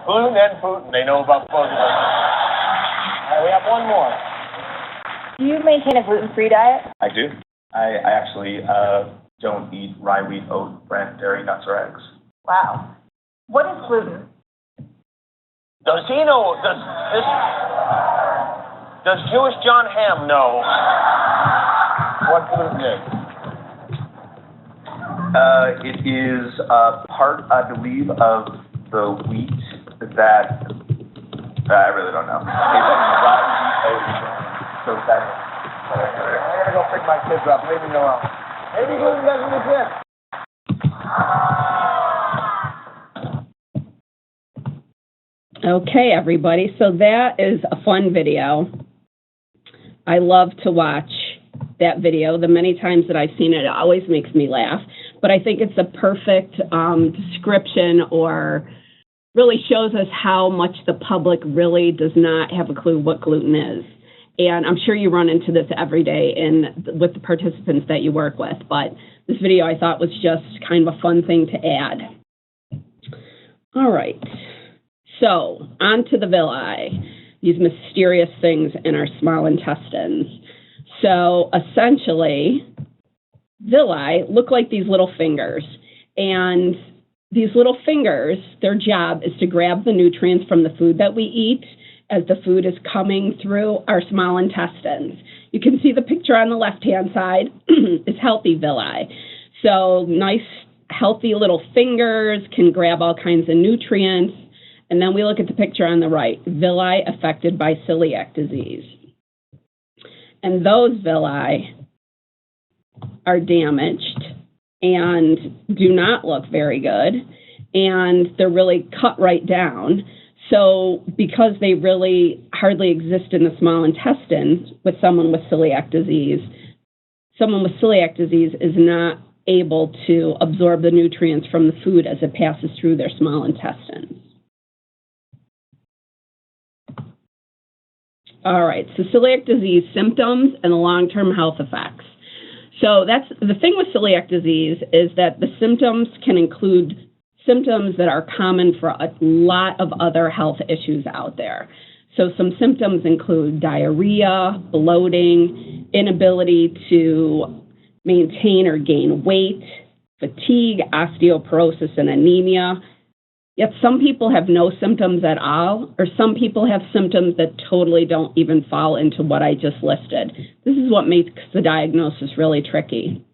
Gluten and Putin, they know about both of them. All right, we have one more. Do you maintain a gluten-free diet? I do. I actually don't eat rye, wheat, oat, bread, dairy, nuts, or eggs. Wow. What is gluten? Does he know, does Jewish John Hamm know what gluten is? It is part, I believe, of the wheat that, I really don't know. It's rye, wheat, oat, so that's, I'm gonna go pick my kids up, leave me alone. Maybe gluten doesn't exist. Okay, everybody, so that is a fun video. I love to watch that video. The many times that I've seen it, it always makes me laugh. But I think it's a perfect description, or really shows us how much the public really does not have a clue what gluten is. And I'm sure you run into this every day with the participants that you work with. But this video I thought was just kind of a fun thing to add. All right. So, on to the villi, these mysterious things in our small intestines. So, essentially, villi look like these little fingers. And these little fingers, their job is to grab the nutrients from the food that we eat as the food is coming through our small intestines. You can see the picture on the left-hand side is healthy villi. So, nice, healthy little fingers can grab all kinds of nutrients. And then we look at the picture on the right, villi affected by celiac disease. And those villi are damaged and do not look very good, and they're really cut right down. So because they really hardly exist in the small intestine with someone with celiac disease, someone with celiac disease is not able to absorb the nutrients from the food as it passes through their small intestines. All right, so celiac disease symptoms and the long-term health effects. So that's the thing with celiac disease, is that the symptoms can include symptoms that are common for a lot of other health issues out there. So some symptoms include diarrhea, bloating, inability to maintain or gain weight, fatigue, osteoporosis, and anemia. Yet some people have no symptoms at all, or some people have symptoms that totally don't even fall into what I just listed. This is what makes the diagnosis really tricky.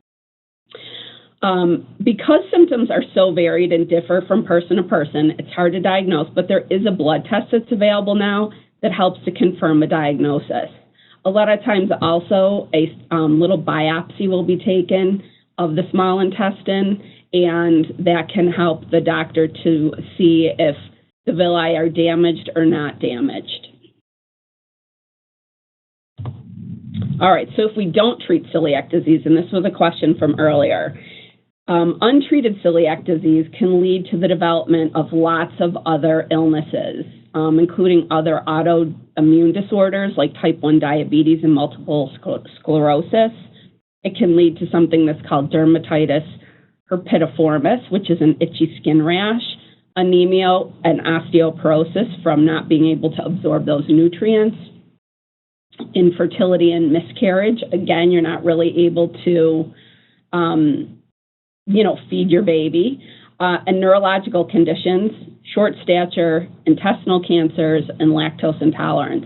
Because symptoms are so varied and differ from person to person, it's hard to diagnose, but there is a blood test that's available now that helps to confirm a diagnosis. A lot of times also a little biopsy will be taken of the small intestine, and that can help the doctor to see if the villi are damaged or not damaged. All right, so if we don't treat celiac disease, and this was a question from earlier, untreated celiac disease can lead to the development of lots of other illnesses, including other autoimmune disorders like type 1 diabetes and multiple sclerosis. It can lead to something that's called dermatitis herpetiformis, which is an itchy skin rash, anemia, and osteoporosis from not being able to absorb those nutrients, infertility and miscarriage. Again, you're not really able to, feed your baby, and neurological conditions, short stature, intestinal cancers, and lactose intolerance.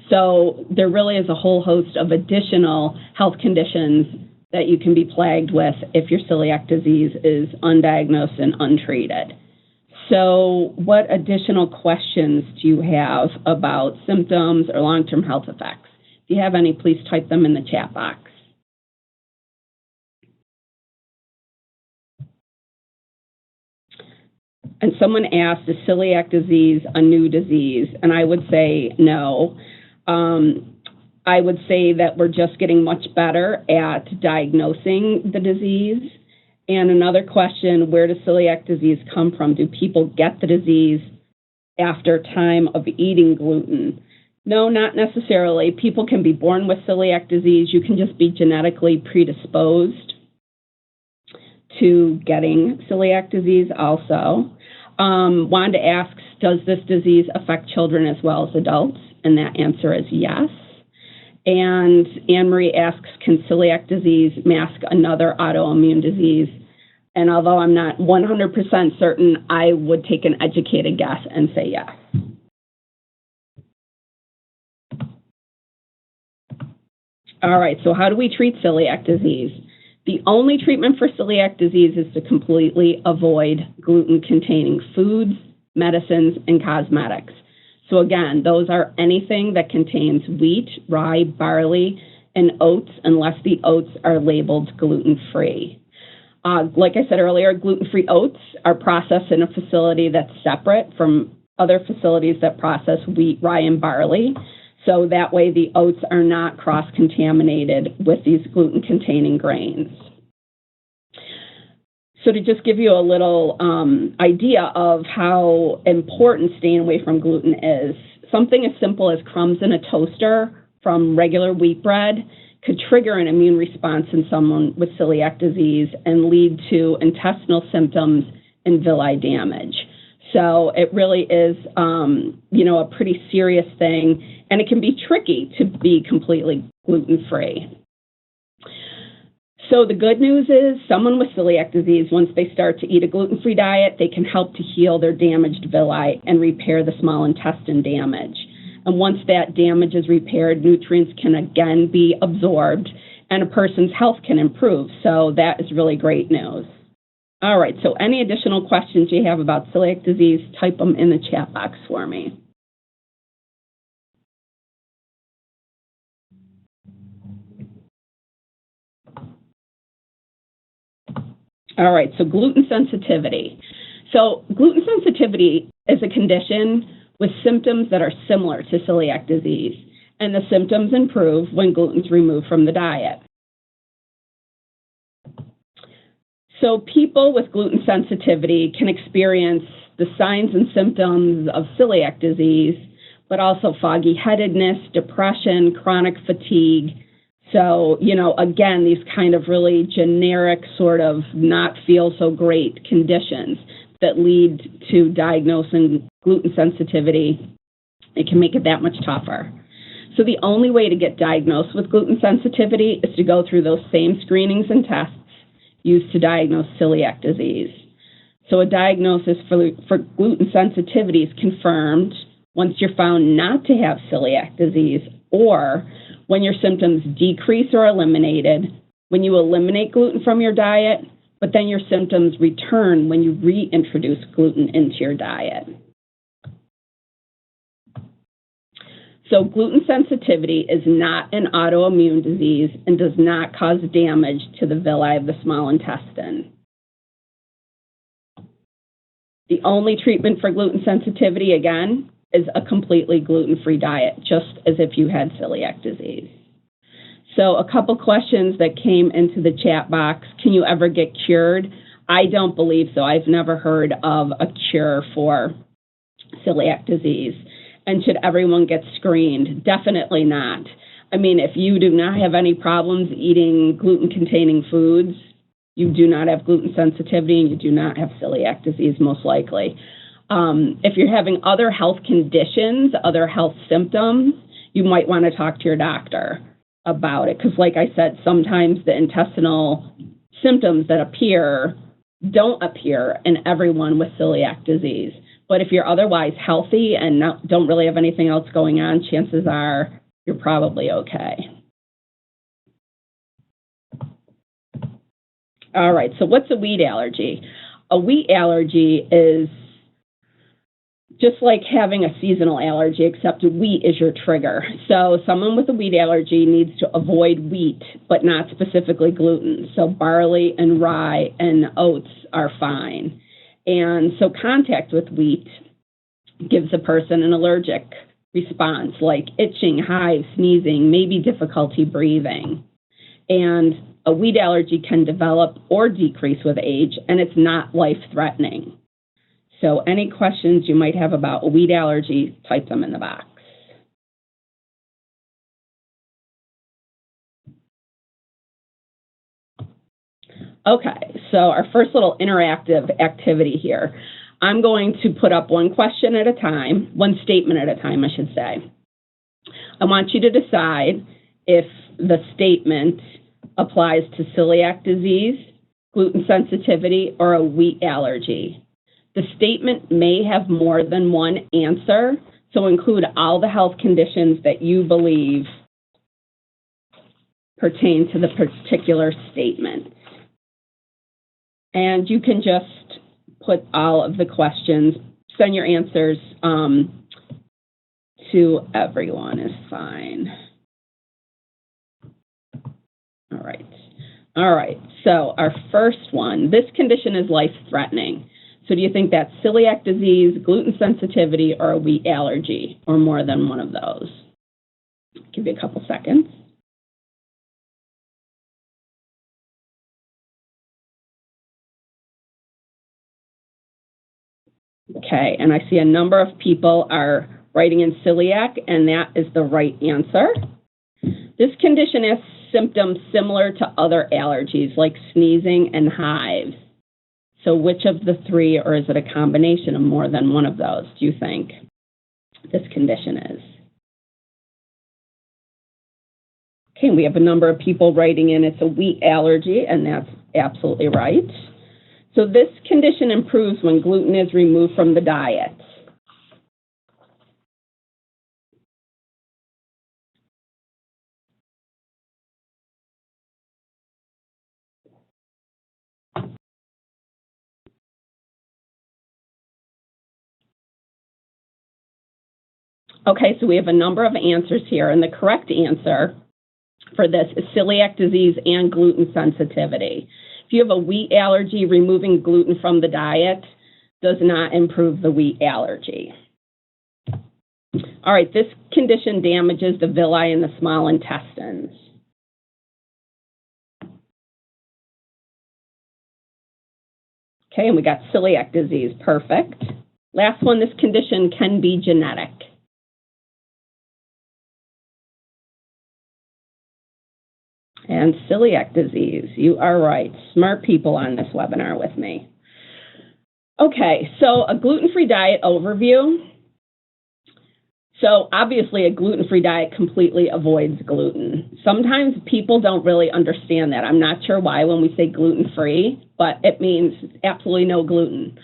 So there really is a whole host of additional health conditions that you can be plagued with if your celiac disease is undiagnosed and untreated. So what additional questions do you have about symptoms or long-term health effects? If you have any, please type them in the chat box. And someone asked, is celiac disease a new disease? And I would say no. I would say that we're just getting much better at diagnosing the disease. And another question, where does celiac disease come from? Do people get the disease after time of eating gluten? No, not necessarily. People can be born with celiac disease. You can just be genetically predisposed to getting celiac disease also. Wanda asks, does this disease affect children as well as adults? And that answer is yes. And Anne-Marie asks, can celiac disease mask another autoimmune disease? And although I'm not 100% certain, I would take an educated guess and say yes. All right, so how do we treat celiac disease? The only treatment for celiac disease is to completely avoid gluten-containing foods, medicines, and cosmetics. So again, those are anything that contains wheat, rye, barley, and oats, unless the oats are labeled gluten-free. Like I said earlier, gluten-free oats are processed in a facility that's separate from other facilities that process wheat, rye, and barley. So that way the oats are not cross-contaminated with these gluten-containing grains. So to just give you a little idea of how important staying away from gluten is, something as simple as crumbs in a toaster from regular wheat bread could trigger an immune response in someone with celiac disease and lead to intestinal symptoms and villi damage. So it really is, a pretty serious thing, and it can be tricky to be completely gluten-free. So the good news is someone with celiac disease, once they start to eat a gluten-free diet, they can help to heal their damaged villi and repair the small intestine damage. And once that damage is repaired, nutrients can again be absorbed and a person's health can improve. So that is really great news. All right, so any additional questions you have about celiac disease, type them in the chat box for me. All right, so gluten sensitivity. So gluten sensitivity is a condition with symptoms that are similar to celiac disease, and the symptoms improve when gluten is removed from the diet. So people with gluten sensitivity can experience the signs and symptoms of celiac disease, but also foggy headedness, depression, chronic fatigue. So, again, these kind of really generic sort of not feel so great conditions that lead to diagnosing gluten sensitivity. It can make it that much tougher. So the only way to get diagnosed with gluten sensitivity is to go through those same screenings and tests used to diagnose celiac disease. So a diagnosis for gluten sensitivity is confirmed once you're found not to have celiac disease, or when your symptoms decrease or eliminated, when you eliminate gluten from your diet, but then your symptoms return when you reintroduce gluten into your diet. So gluten sensitivity is not an autoimmune disease and does not cause damage to the villi of the small intestine. The only treatment for gluten sensitivity, again, is a completely gluten-free diet, just as if you had celiac disease. So a couple questions that came into the chat box. Can you ever get cured? I don't believe so. I've never heard of a cure for celiac disease. And should everyone get screened? Definitely not. I mean, if you do not have any problems eating gluten-containing foods, you do not have gluten sensitivity and you do not have celiac disease, most likely. If you're having other health conditions, other health symptoms, you might want to talk to your doctor about it. Because like I said, sometimes the intestinal symptoms that appear don't appear in everyone with celiac disease. But if you're otherwise healthy and don't really have anything else going on, chances are you're probably okay. All right, so what's a wheat allergy? A wheat allergy is just like having a seasonal allergy, except wheat is your trigger. So someone with a wheat allergy needs to avoid wheat, but not specifically gluten. So barley and rye and oats are fine. And so contact with wheat gives a person an allergic response, like itching, hives, sneezing, maybe difficulty breathing. And a wheat allergy can develop or decrease with age, and it's not life-threatening. So any questions you might have about a wheat allergy, type them in the box. Okay, so our first little interactive activity here. I'm going to put up one question at a time, one statement at a time, I should say. I want you to decide if the statement applies to celiac disease, gluten sensitivity, or a wheat allergy. The statement may have more than one answer, so include all the health conditions that you believe pertain to the particular statement. And you can just put all of the questions, send your answers to everyone is fine. All right, so our first one, this condition is life-threatening. So do you think that's celiac disease, gluten sensitivity, or a wheat allergy, or more than one of those? Give you a couple seconds. Okay, and I see a number of people are writing in celiac, and that is the right answer. This condition has symptoms similar to other allergies like sneezing and hives. So which of the three, or is it a combination of more than one of those, do you think this condition is? Okay, we have a number of people writing in it's a wheat allergy, and that's absolutely right. So this condition improves when gluten is removed from the diet. Okay, so we have a number of answers here, and the correct answer for this is celiac disease and gluten sensitivity. If you have a wheat allergy, removing gluten from the diet does not improve the wheat allergy. All right, this condition damages the villi in the small intestines. Okay, and we got celiac disease, perfect. Last one, this condition can be genetic. And celiac disease, you are right. Smart people on this webinar with me. Okay, so a gluten-free diet overview. So obviously a gluten-free diet completely avoids gluten. Sometimes people don't really understand that. I'm not sure why when we say gluten-free, but it means absolutely no gluten.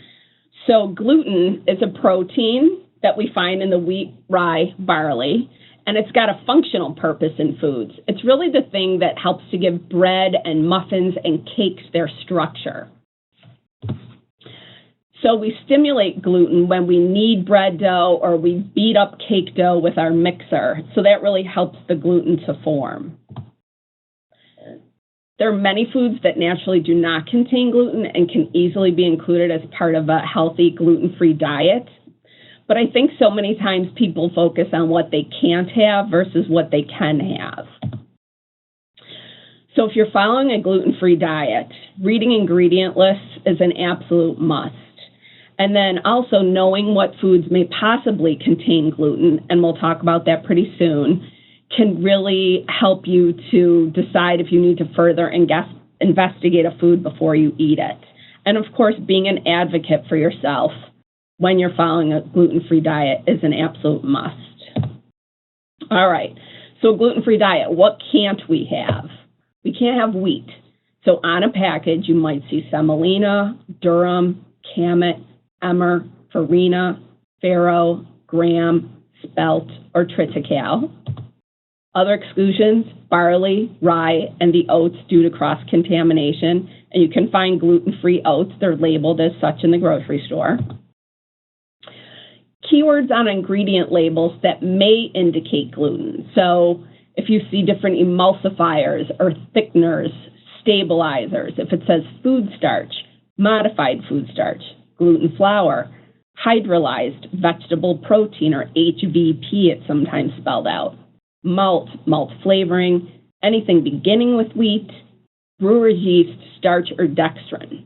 So gluten is a protein that we find in the wheat, rye, barley, and it's got a functional purpose in foods. It's really the thing that helps to give bread and muffins and cakes their structure. So we stimulate gluten when we knead bread dough or we beat up cake dough with our mixer. So that really helps the gluten to form. There are many foods that naturally do not contain gluten and can easily be included as part of a healthy gluten-free diet. But I think so many times people focus on what they can't have versus what they can have. So if you're following a gluten-free diet, reading ingredient lists is an absolute must. And then also knowing what foods may possibly contain gluten, and we'll talk about that pretty soon, can really help you to decide if you need to further investigate a food before you eat it. And of course, being an advocate for yourself when you're following a gluten-free diet is an absolute must. All right, so a gluten-free diet, what can't we have? We can't have wheat. So on a package, you might see semolina, durum, kamut, emmer, farina, farro, gram, spelt, or triticale. Other exclusions, barley, rye, and the oats due to cross-contamination. And you can find gluten-free oats. They're labeled as such in the grocery store. Keywords on ingredient labels that may indicate gluten. So if you see different emulsifiers or thickeners, stabilizers, if it says food starch, modified food starch, gluten flour, hydrolyzed vegetable protein, or HVP it's sometimes spelled out, malt flavoring, anything beginning with wheat, brewer's yeast, starch, or dextrin.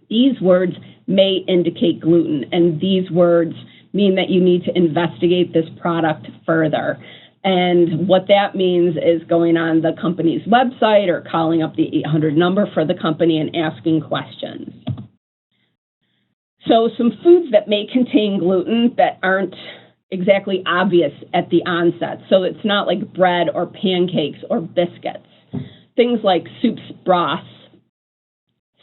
These words may indicate gluten, and these words mean that you need to investigate this product further. And what that means is going on the company's website or calling up the 800 number for the company and asking questions. So some foods that may contain gluten that aren't exactly obvious at the onset. So it's not like bread or pancakes or biscuits. Things like soups, broths,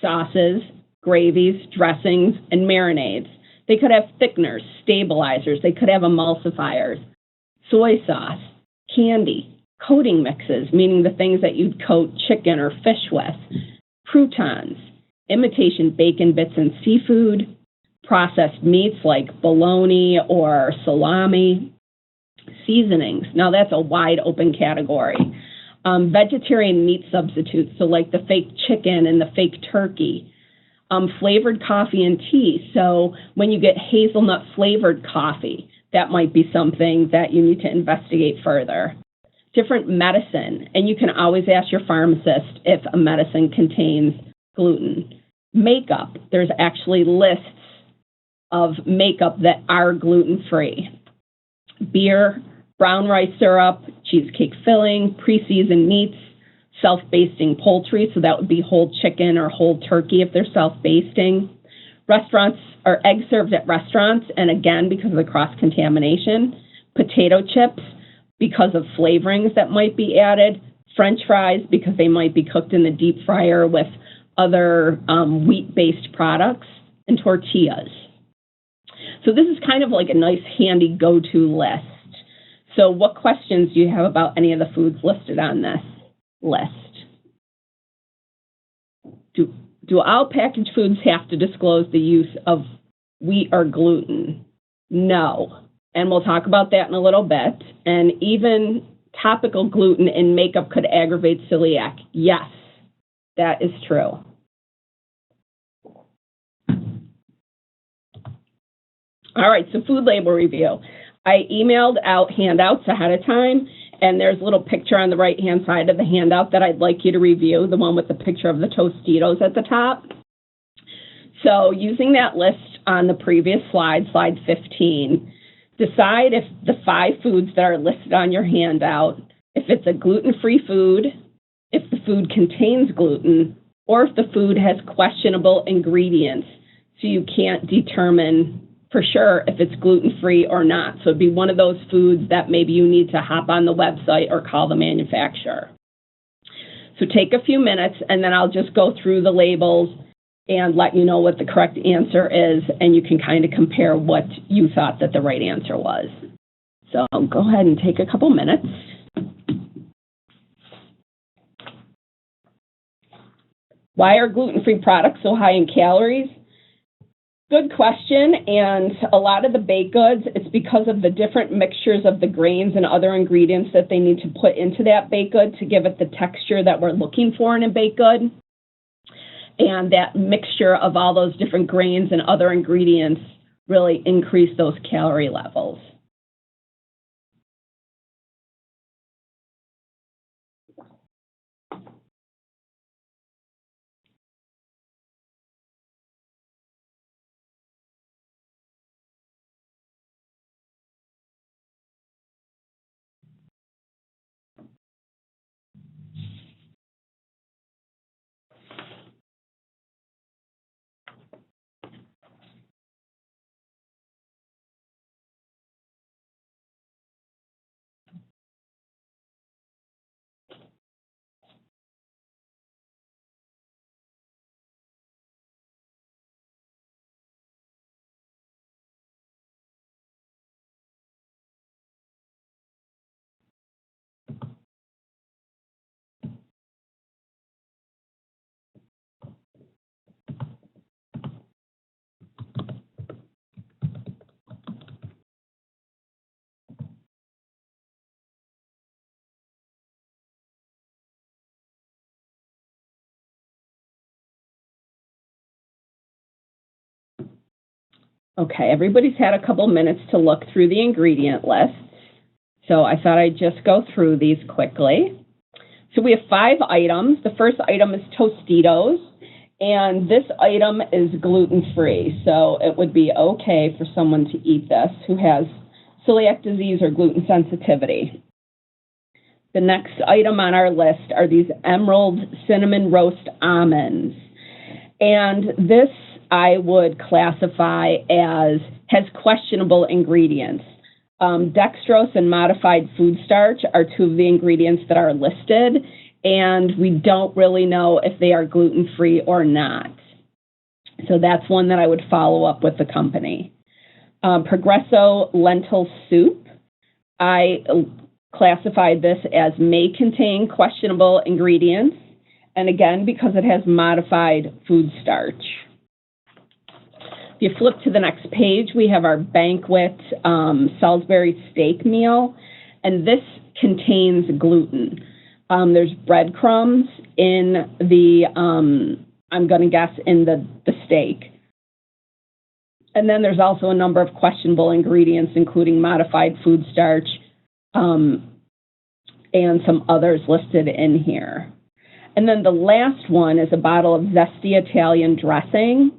sauces, gravies, dressings, and marinades. They could have thickeners, stabilizers. They could have emulsifiers, soy sauce, candy, coating mixes, meaning the things that you'd coat chicken or fish with, croutons, imitation bacon bits and seafood, processed meats like bologna or salami, seasonings. Now that's a wide open category. Vegetarian meat substitutes, so like the fake chicken and the fake turkey. Flavored coffee and tea. So when you get hazelnut flavored coffee, that might be something that you need to investigate further. Different medicine, and you can always ask your pharmacist if a medicine contains gluten. Makeup, there's actually lists of makeup that are gluten-free. Beer, brown rice syrup, cheesecake filling, pre-seasoned meats, self-basting poultry, so that would be whole chicken or whole turkey if they're self-basting. Restaurants or eggs served at restaurants, and again, because of the cross-contamination. Potato chips, because of flavorings that might be added. French fries, because they might be cooked in the deep fryer with other wheat-based products. And tortillas. So this is kind of like a nice handy go-to list. So what questions do you have about any of the foods listed on this list? Do all packaged foods have to disclose the use of wheat or gluten? No. And we'll talk about that in a little bit. And even topical gluten in makeup could aggravate celiac. Yes, that is true. All right, so food label review. I emailed out handouts ahead of time, and there's a little picture on the right-hand side of the handout that I'd like you to review, the one with the picture of the Tostitos at the top. So using that list on the previous slide, slide 15, decide if the 5 foods that are listed on your handout, if it's a gluten-free food, if the food contains gluten, or if the food has questionable ingredients, so you can't determine for sure if it's gluten-free or not. So it'd be one of those foods that maybe you need to hop on the website or call the manufacturer. So take a few minutes, and then I'll just go through the labels and let you know what the correct answer is, and you can kind of compare what you thought that the right answer was. So go ahead and take a couple minutes. Why are gluten-free products so high in calories? Good question, and a lot of the baked goods, it's because of the different mixtures of the grains and other ingredients that they need to put into that baked good to give it the texture that we're looking for in a baked good. And that mixture of all those different grains and other ingredients really increase those calorie levels. Okay, everybody's had a couple minutes to look through the ingredient list, so I thought I'd just go through these quickly. So we have 5 items. The first item is Tostitos, and this item is gluten-free, so it would be okay for someone to eat this who has celiac disease or gluten sensitivity. The next item on our list are these Emerald Cinnamon Roast Almonds, and this I would classify as has questionable ingredients. Dextrose and modified food starch are two of the ingredients that are listed, and we don't really know if they are gluten-free or not. So that's one that I would follow up with the company. Progresso lentil soup, I classified this as may contain questionable ingredients, and again, because it has modified food starch. If you flip to the next page, we have our banquet Salisbury steak meal, and this contains gluten. There's breadcrumbs in the, I'm going to guess, in the steak. And then there's also a number of questionable ingredients, including modified food starch and some others listed in here. And then the last one is a bottle of zesty Italian dressing.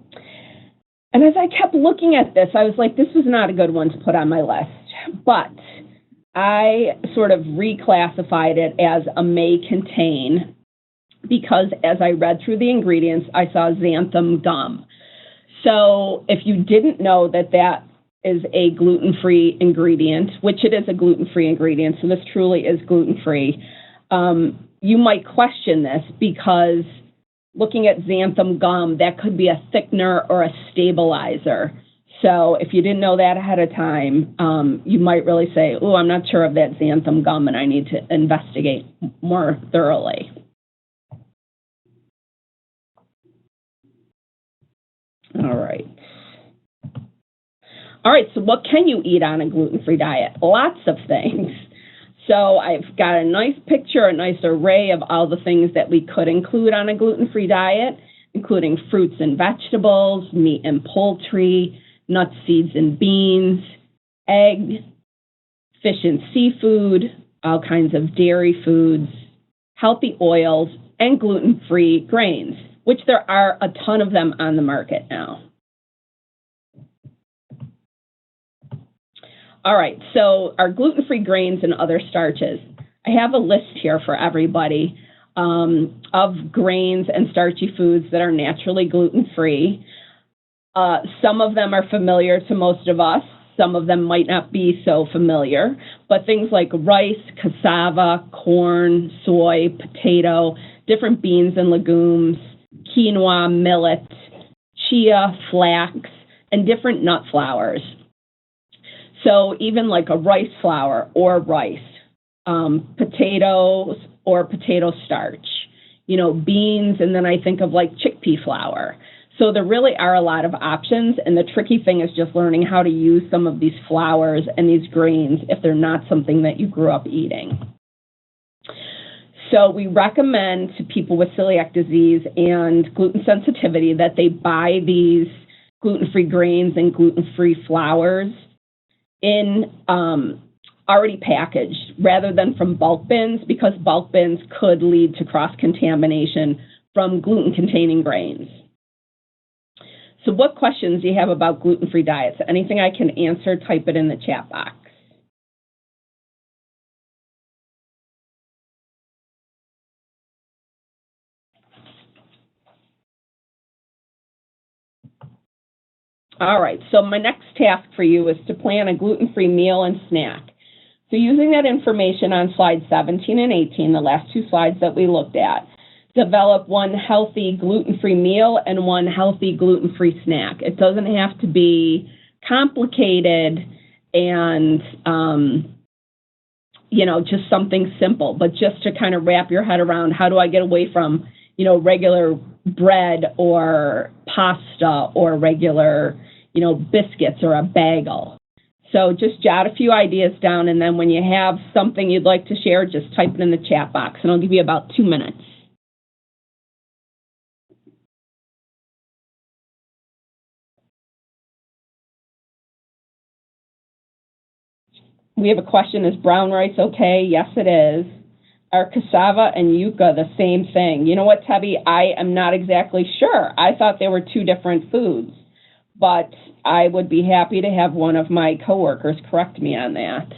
And as I kept looking at this, I was like, this was not a good one to put on my list. But I sort of reclassified it as a may contain because as I read through the ingredients, I saw xanthan gum. So if you didn't know that that is a gluten-free ingredient, which it is a gluten-free ingredient, so this truly is gluten-free, you might question this because looking at xanthan gum, that could be a thickener or a stabilizer. So if you didn't know that ahead of time, you might really say, oh, I'm not sure of that xanthan gum and I need to investigate more thoroughly. All right, so what can you eat on a gluten-free diet? Lots of things. So I've got a nice picture, a nice array of all the things that we could include on a gluten-free diet, including fruits and vegetables, meat and poultry, nuts, seeds, and beans, egg, fish and seafood, all kinds of dairy foods, healthy oils, and gluten-free grains, which there are a ton of them on the market now. All right, so our gluten-free grains and other starches. I have a list here for everybody of grains and starchy foods that are naturally gluten-free. Some of them are familiar to most of us. Some of them might not be so familiar, but things like rice, cassava, corn, soy, potato, different beans and legumes, quinoa, millet, chia, flax, and different nut flours. So even like a rice flour or rice, potatoes or potato starch, you know, beans, and then I think of like chickpea flour. So there really are a lot of options, and the tricky thing is just learning how to use some of these flours and these grains if they're not something that you grew up eating. So we recommend to people with celiac disease and gluten sensitivity that they buy these gluten-free grains and gluten-free flours in already packaged rather than from bulk bins, because bulk bins could lead to cross-contamination from gluten-containing grains. So what questions do you have about gluten-free diets? Anything I can answer, type it in the chat box. All right, so my next task for you is to plan a gluten-free meal and snack. So using that information on slides 17 and 18, the last two slides that we looked at, develop one healthy gluten-free meal and one healthy gluten-free snack. It doesn't have to be complicated and, you know, just something simple, but just to kind of wrap your head around how do I get away from, you know, regular bread or pasta or regular, you know, biscuits or a bagel. So just jot a few ideas down, and then when you have something you'd like to share, just type it in the chat box, and I'll give you about 2 minutes. We have a question, is brown rice okay? Yes, it is. Are cassava and yuca the same thing? You know what, Tebby? I am not exactly sure. I thought they were two different foods, but I would be happy to have one of my coworkers correct me on that.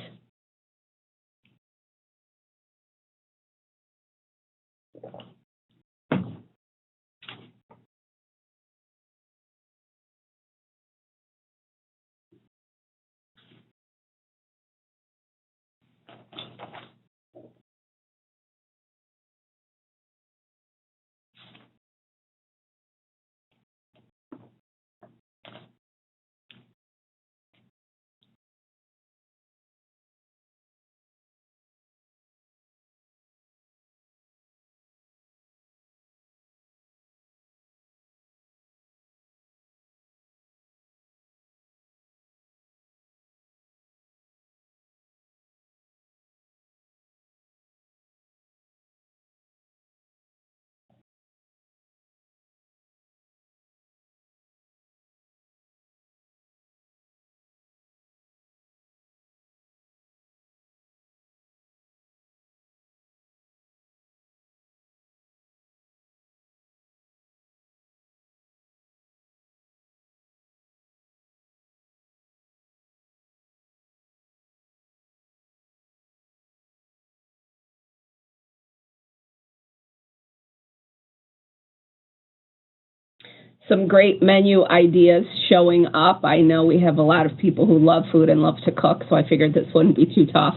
some great menu ideas showing up. I know we have a lot of people who love food and love to cook, so I figured this wouldn't be too tough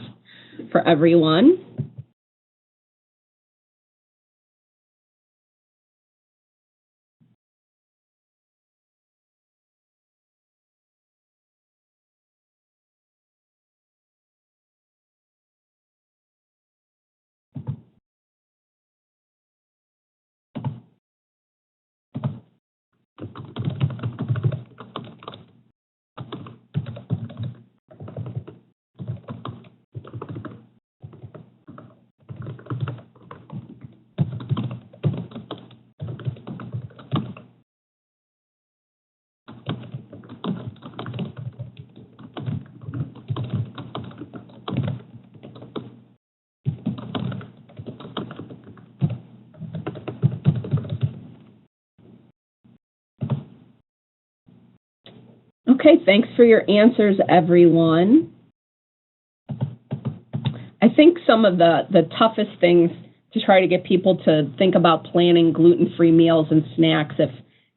for everyone. Okay, thanks for your answers, everyone. I think some of the toughest things to try to get people to think about planning gluten-free meals and snacks if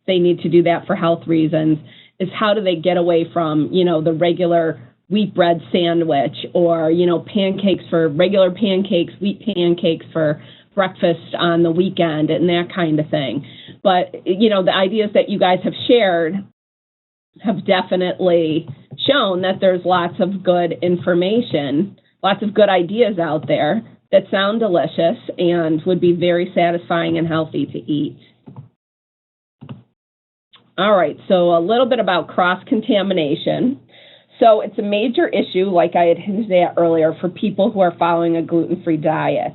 they need to do that for health reasons is how do they get away from, the regular wheat bread sandwich or, pancakes for regular pancakes, wheat pancakes for breakfast on the weekend and that kind of thing. But, the ideas that you guys have shared have definitely shown that there's lots of good information, lots of good ideas out there that sound delicious and would be very satisfying and healthy to eat. All right, so a little bit about cross-contamination. So it's a major issue, like I had hinted at earlier, for people who are following a gluten-free diet.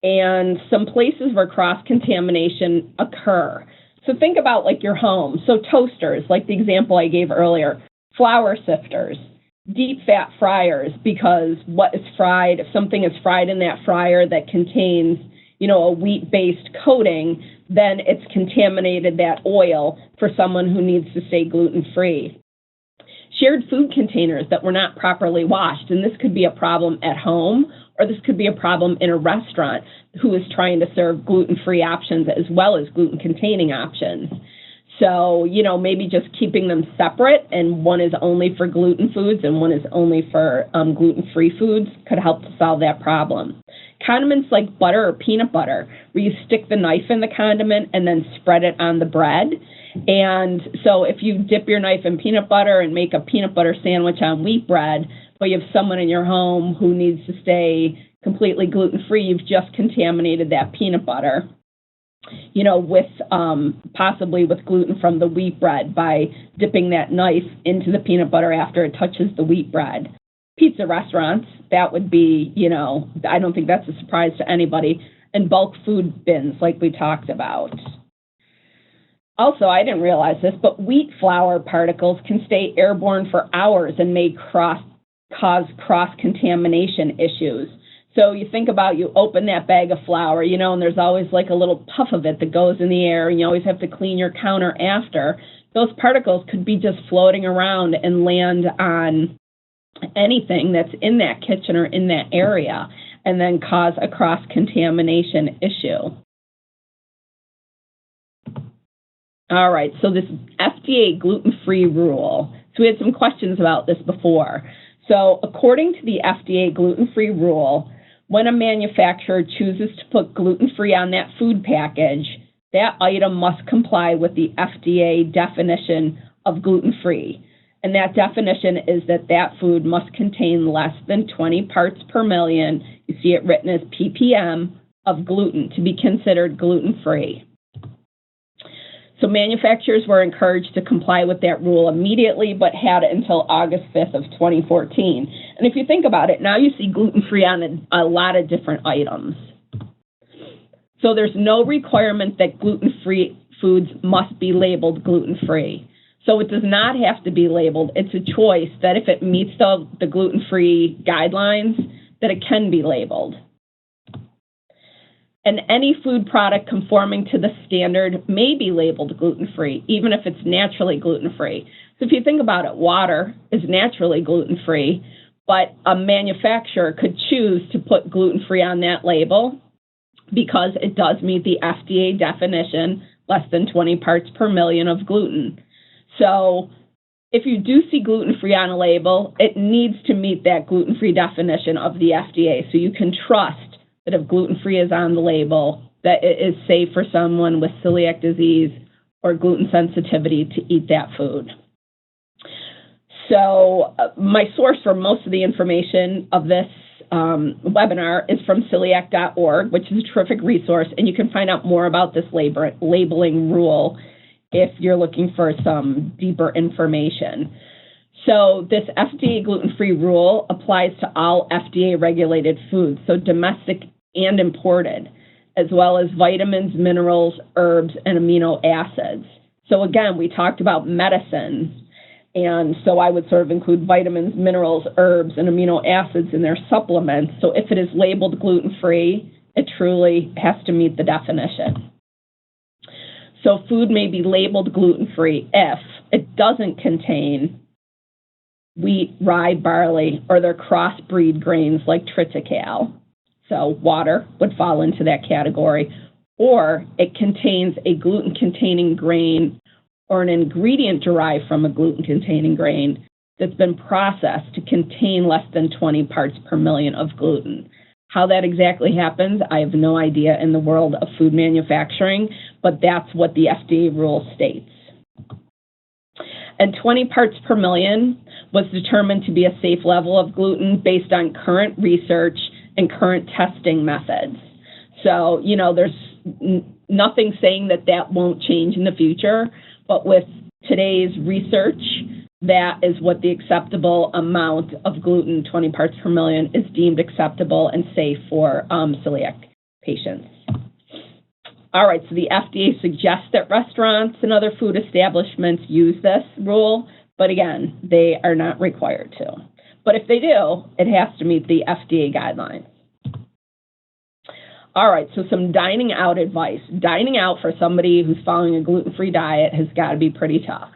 And some places where cross-contamination occur. So think about like your home. So toasters, like the example I gave earlier, flour sifters, deep fat fryers, because what is fried, if something is fried in that fryer that contains, a wheat-based coating, then it's contaminated that oil for someone who needs to stay gluten-free. Shared food containers that were not properly washed, and this could be a problem at home, or this could be a problem in a restaurant who is trying to serve gluten-free options as well as gluten-containing options. So, maybe just keeping them separate and one is only for gluten foods and one is only for gluten-free foods could help to solve that problem. Condiments like butter or peanut butter, where you stick the knife in the condiment and then spread it on the bread. And so if you dip your knife in peanut butter and make a peanut butter sandwich on wheat bread, but you have someone in your home who needs to stay completely gluten-free, you've just contaminated that peanut butter, with possibly with gluten from the wheat bread by dipping that knife into the peanut butter after it touches the wheat bread. Pizza restaurants, that would be, I don't think that's a surprise to anybody, and bulk food bins like we talked about. Also, I didn't realize this, but wheat flour particles can stay airborne for hours and may cause cross-contamination issues. So you think about, you open that bag of flour, and there's always like a little puff of it that goes in the air, and you always have to clean your counter after. Those particles could be just floating around and land on anything that's in that kitchen or in that area, and then cause a cross-contamination issue. All right, so this FDA Gluten Free Rule. So we had some questions about this before. So according to the FDA Gluten Free Rule, when a manufacturer chooses to put gluten-free on that food package, that item must comply with the FDA definition of gluten-free. And that definition is that food must contain less than 20 parts per million, you see it written as ppm, of gluten to be considered gluten-free. So manufacturers were encouraged to comply with that rule immediately, but had until August 5th of 2014. And if you think about it, now you see gluten-free on a lot of different items. So there's no requirement that gluten-free foods must be labeled gluten-free. So it does not have to be labeled. It's a choice that if it meets the gluten-free guidelines, that it can be labeled. And any food product conforming to the standard may be labeled gluten-free, even if it's naturally gluten-free. So if you think about it, water is naturally gluten-free, but a manufacturer could choose to put gluten-free on that label because it does meet the FDA definition less than 20 parts per million of gluten. So if you do see gluten-free on a label, it needs to meet that gluten-free definition of the FDA. So you can trust that if gluten-free is on the label, that it is safe for someone with celiac disease or gluten sensitivity to eat that food. So my source for most of the information of this webinar is from celiac.org, which is a terrific resource, and you can find out more about this labeling rule if you're looking for some deeper information. So this FDA Gluten Free Rule applies to all FDA-regulated foods, so domestic and imported, as well as vitamins, minerals, herbs, and amino acids. So again, we talked about medicines, and so I would sort of include vitamins, minerals, herbs, and amino acids in their supplements. So if it is labeled gluten-free, it truly has to meet the definition. So food may be labeled gluten-free if it doesn't contain wheat, rye, barley, or their crossbreed grains like triticale. So water would fall into that category. Or it contains a gluten-containing grain or an ingredient derived from a gluten-containing grain that's been processed to contain less than 20 parts per million of gluten. How that exactly happens, I have no idea in the world of food manufacturing, but that's what the FDA rule states. And 20 parts per million was determined to be a safe level of gluten based on current research and current testing methods. So, you know, there's nothing saying that that won't change in the future, but with today's research, that is what the acceptable amount of gluten, 20 parts per million, is deemed acceptable and safe for celiac patients. All right, so the FDA suggests that restaurants and other food establishments use this rule, but again, they are not required to. But if they do, it has to meet the FDA guidelines. All right, so some dining out advice. Dining out for somebody who's following a gluten-free diet has got to be pretty tough.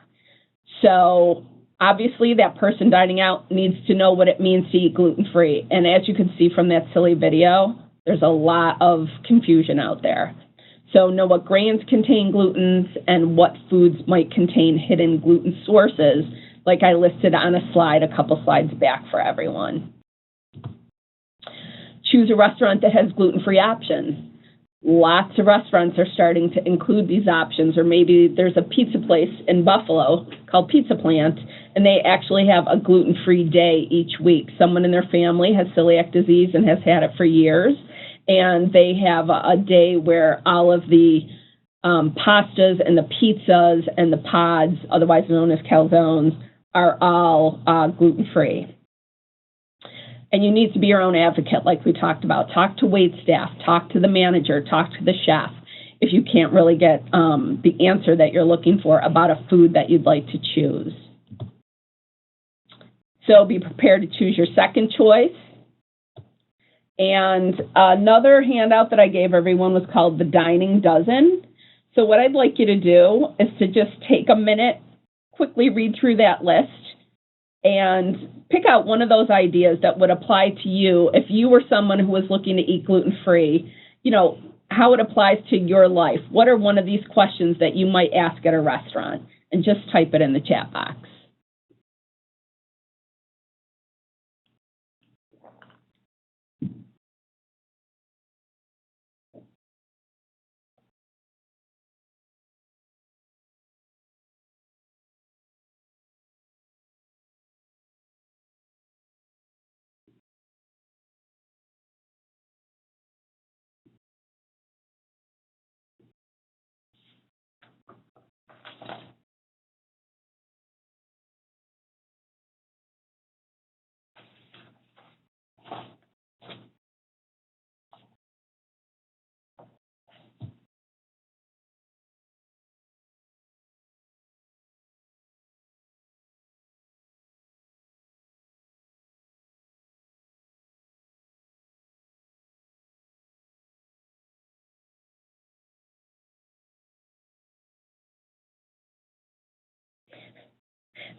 So obviously that person dining out needs to know what it means to eat gluten-free. And as you can see from that silly video, there's a lot of confusion out there. So know what grains contain glutens and what foods might contain hidden gluten sources, like I listed on a slide a couple slides back for everyone. Choose a restaurant that has gluten-free options. Lots of restaurants are starting to include these options, or maybe there's a pizza place in Buffalo called Pizza Plant, and they actually have a gluten-free day each week. Someone in their family has celiac disease and has had it for years, and they have a day where all of the pastas and the pizzas and the pods, otherwise known as calzones, are all gluten-free. And you need to be your own advocate, like we talked about. Talk to wait staff, talk to the manager, talk to the chef if you can't really get the answer that you're looking for about a food that you'd like to choose. So be prepared to choose your second choice. And another handout that I gave everyone was called the Dining Dozen. So what I'd like you to do is to just take a minute, quickly read through that list, and pick out one of those ideas that would apply to you if you were someone who was looking to eat gluten-free, you know, how it applies to your life. What are one of these questions that you might ask at a restaurant? And just type it in the chat box.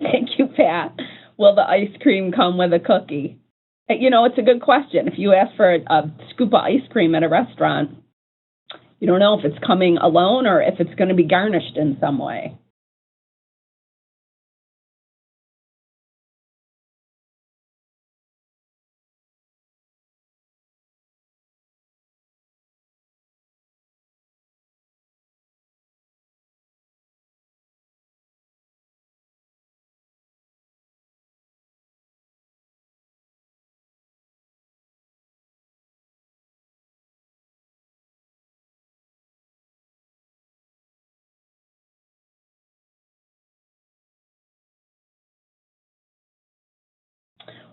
Thank you, Pat. Will the ice cream come with a cookie? You know, it's a good question. If you ask for a scoop of ice cream at a restaurant, You don't know if it's coming alone or if it's going to be garnished in some way.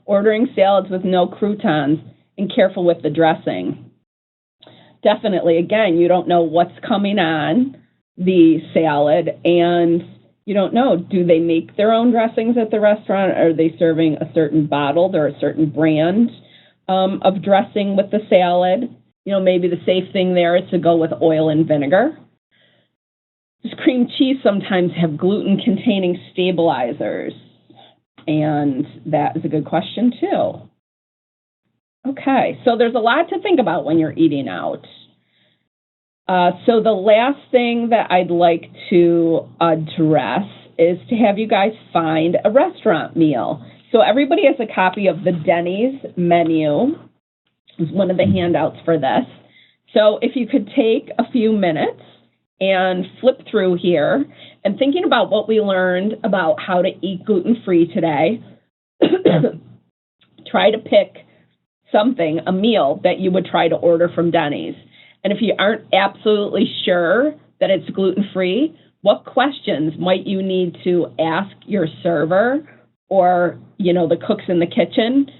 Ordering salads with no croutons and careful with the dressing. Definitely, again, you don't know what's coming on the salad, and you don't know, do they make their own dressings at the restaurant? Are they serving a certain bottled or a certain brand of dressing with the salad? You know, maybe the safe thing there is to go with oil and vinegar. Does cream cheese sometimes have gluten-containing stabilizers? And that is a good question, too. Okay, so there's a lot to think about when you're eating out. So the last thing that I'd like to address is to have you guys find a restaurant meal. So everybody has a copy of the Denny's menu. It's one of the handouts for this. So if you could take a few minutes and flip through here and thinking about what we learned about how to eat gluten-free today, try to pick something, a meal that you would try to order from Denny's. And if you aren't absolutely sure that it's gluten-free, what questions might you need to ask your server or, you know, the cooks in the kitchen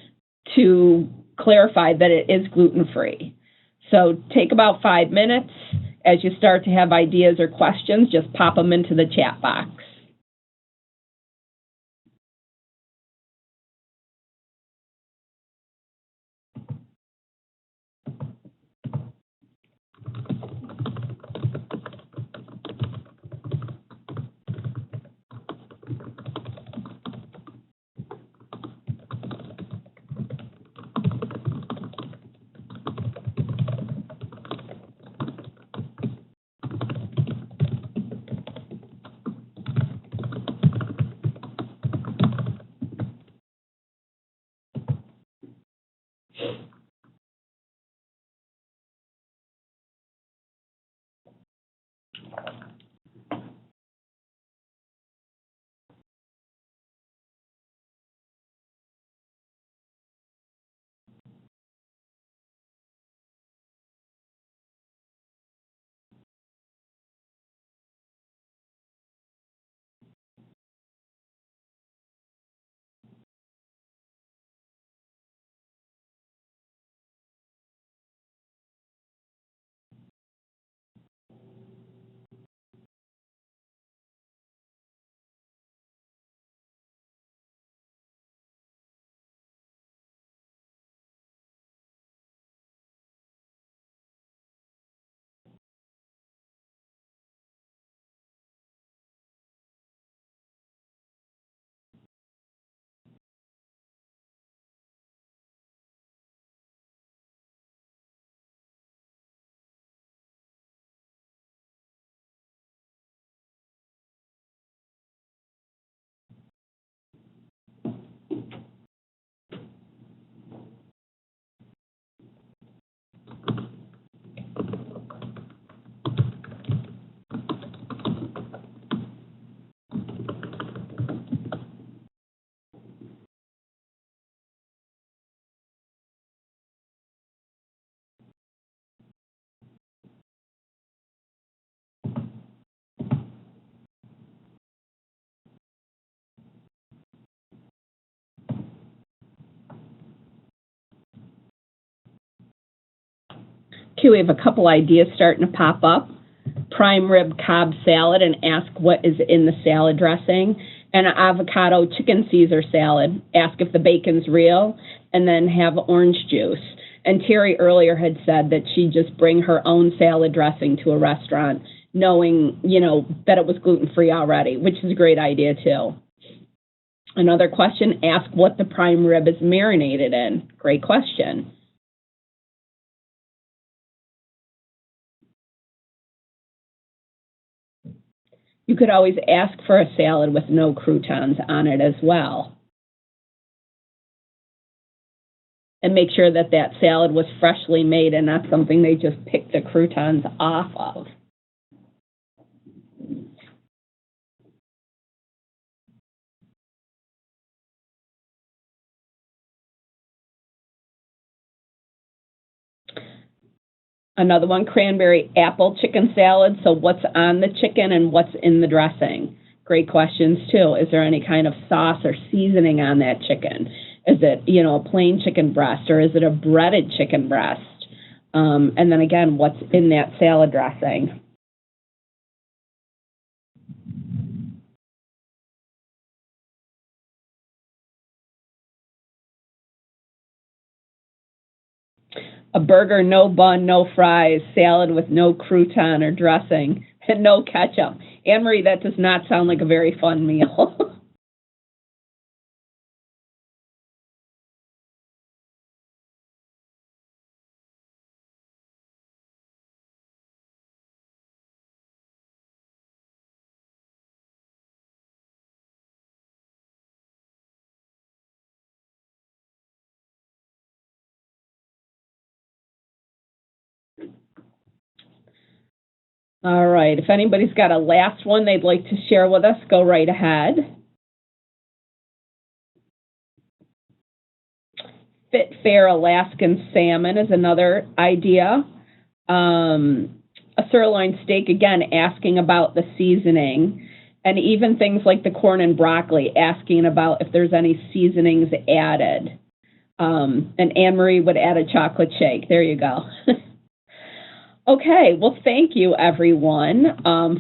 to clarify that it is gluten-free? So take about 5 minutes. As you start to have ideas or questions, just pop them into the chat box. Okay, we have a couple ideas starting to pop up. Prime rib Cobb salad, and ask what is in the salad dressing. And an avocado chicken Caesar salad, ask if the bacon's real, and then have orange juice. And Terry earlier had said that she'd just bring her own salad dressing to a restaurant, knowing, you know, that it was gluten-free already, which is a great idea too. Another question, ask what the prime rib is marinated in. Great question. You could always ask for a salad with no croutons on it as well. And make sure that that salad was freshly made and not something they just picked the croutons off of. Another one, cranberry apple chicken salad. So what's on the chicken and what's in the dressing? Great questions too. Is there any kind of sauce or seasoning on that chicken? Is it, a plain chicken breast, or is it a breaded chicken breast? And then again, what's in that salad dressing? A burger, no bun, no fries, salad with no crouton or dressing, and no ketchup. Anne-Marie, that does not sound like a very fun meal. All right, if anybody's got a last one they'd like to share with us, go right ahead. Fit Fair Alaskan salmon is another idea. A sirloin steak, again, asking about the seasoning. And even things like the corn and broccoli, asking about if there's any seasonings added. And Anne-Marie would add a chocolate shake. There you go. Okay, well, thank you, everyone,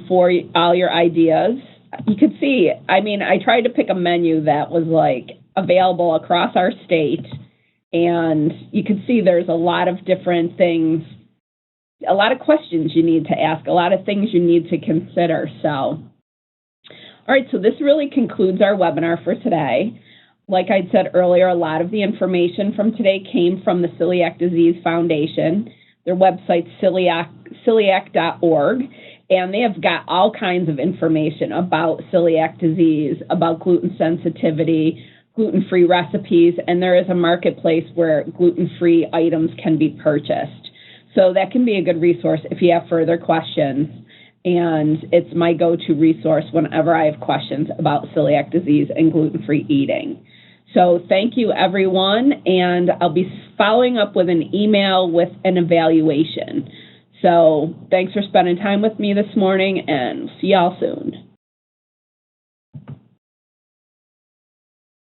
for all your ideas. You could see, I tried to pick a menu that was, available across our state, and you can see there's a lot of different things, a lot of questions you need to ask, a lot of things you need to consider. So, all right, so this really concludes our webinar for today. Like I said earlier, a lot of the information from today came from the Celiac Disease Foundation. Their website's celiac.org, and they have got all kinds of information about celiac disease, about gluten sensitivity, gluten-free recipes, and there is a marketplace where gluten-free items can be purchased. So that can be a good resource if you have further questions, and it's my go-to resource whenever I have questions about celiac disease and gluten-free eating. So thank you, everyone, and I'll be following up with an email with an evaluation. So thanks for spending time with me this morning, and see y'all soon.